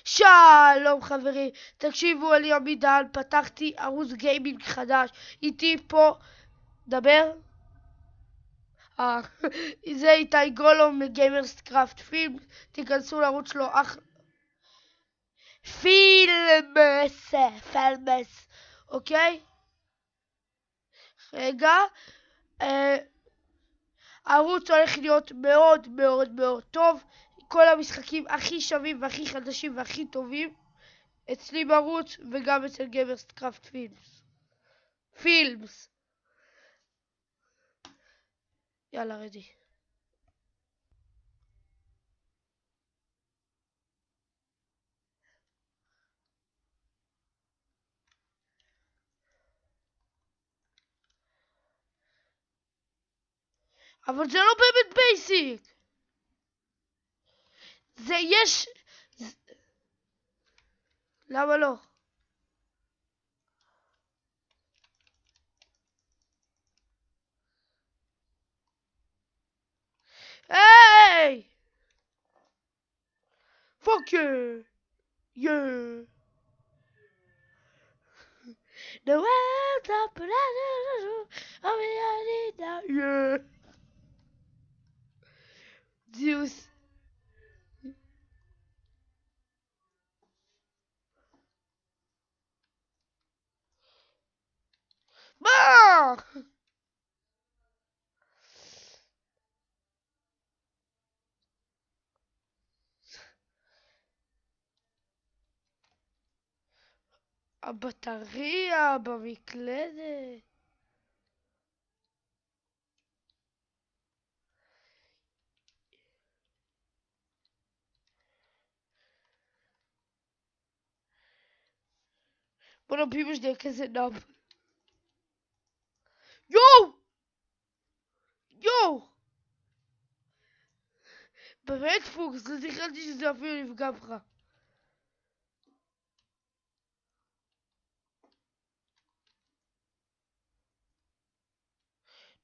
שלום חברים, תקשיבו, אני עמידן, פתחתי ערוץ גיימינג חדש, איתי פה, דבר? זה איתי גולום מגיימרס קראפט פילם, תיכנסו לערוץ שלו, פילמס, אוקיי? רגע, הערוץ הולך להיות מאוד מאוד מאוד טוב, כל המשחקים הכי שווים והכי חדשים והכי טובים, אצלי בערוץ וגם אצל גיימרס קראפט פילמס. יאללה, רדי. אבל זה לא באמת בייסיק. זה יש... למה לא? היי! Fuck you! Yeah! The world's up and I need now. Yeah! Zeus. מה? הבטריה במקלדת. בוא נביא משנה כזה נאב. יואו! יואו! באמת פוקס, לא זכרתי שזה אפילו נפגע בך.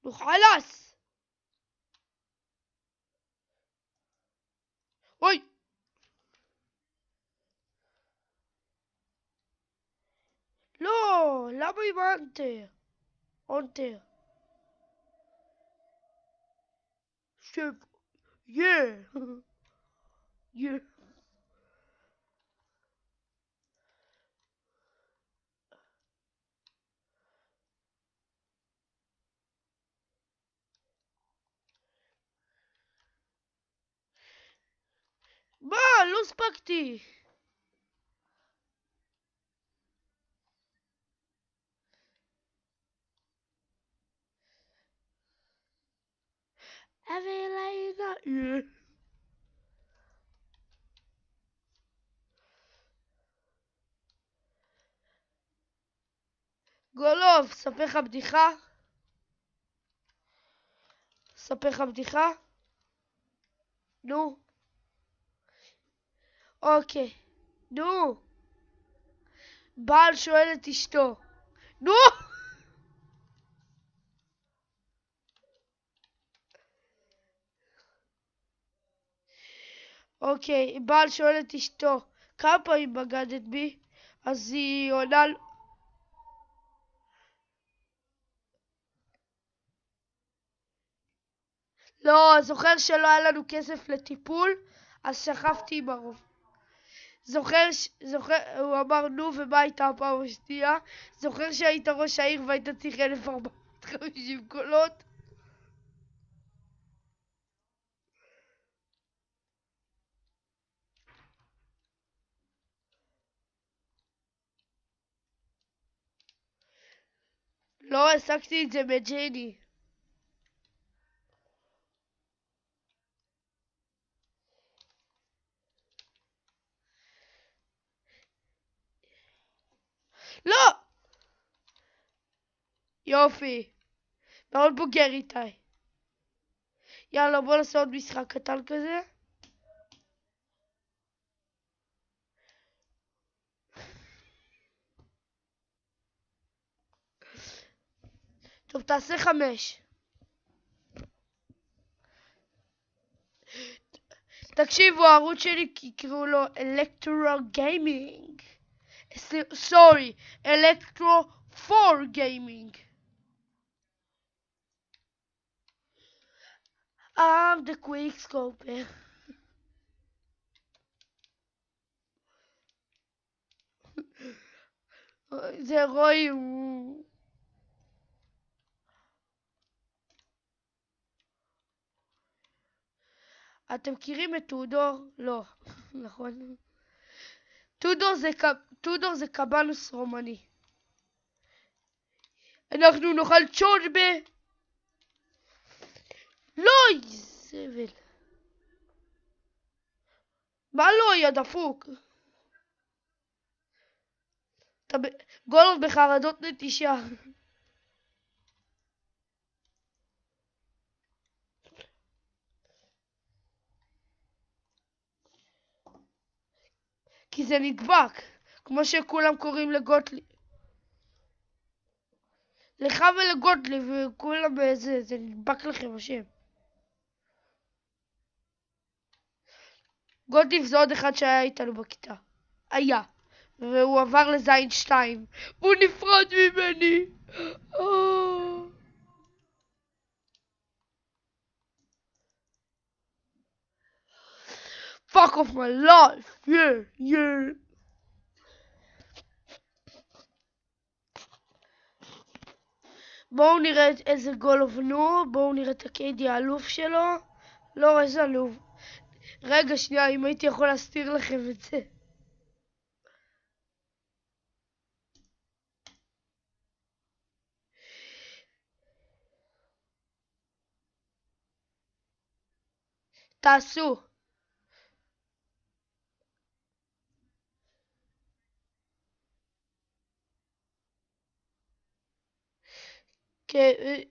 נו חלאס! אוי! לא! למה עם האנטר? אונטר. שב. יא! יא! מה? לא הספקתי. גולוב, ספר לך בדיחה? ספר לך בדיחה? נו. אוקיי. נו. בעל שואל את אשתו. נו! אוקיי, בעל שואל את אשתו, כמה פעמים בגדת בי? אז היא עונה לו... לא, זוכר שלא היה לנו כסף לטיפול? אז שכבתי עם הרוב. זוכר, הוא אמר נו ומה הייתה הפעם השנייה? זוכר שהיית ראש העיר והיית צריך 1450 קולות? לא, השגתי את זה מג'ני. לא! יופי. מאוד בוגר איתי. יאללה, בוא נעשה עוד משחק קטן כזה. טוב, תעשה 5. תקשיבו, הערוץ שלי יקראו לו אלקטרו גיימינג. סורי, אלקטרו 4 גיימינג. I'm the quickscoper. זה רוי הוא... אתם מכירים את טודור? לא, נכון. טודור זה קבנוס רומני. אנחנו נאכל צ'ורבה. לא, זבל. מה לא, יא דפוק? גולוב בחרדות נטישה. כי זה נדבק, כמו שכולם קוראים לגוטליב. לך ולגוטליב, וכולם באיזה, זה נדבק לכם השם. גוטליב זה עוד אחד שהיה איתנו בכיתה. היה. והוא עבר לזין 2. הוא נפרד ממני. Fuck off my life. Yeah. בואו נראה איזה גול הובנו. בואו נראה את הקיידי האלוף שלו. לא, איזה אלוף. רגע שנייה, אם הייתי יכול להסתיר לכם את זה. תעשו.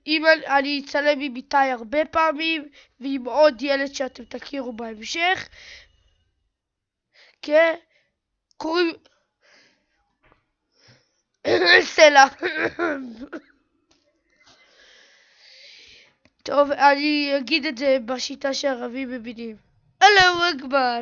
אם אני אצלם עם איתי הרבה פעמים, ועם עוד ילד שאתם תכירו בהמשך, קוראים... סלע. טוב, אני אגיד את זה בשיטה שהערבים מבינים. אללהו אכבר.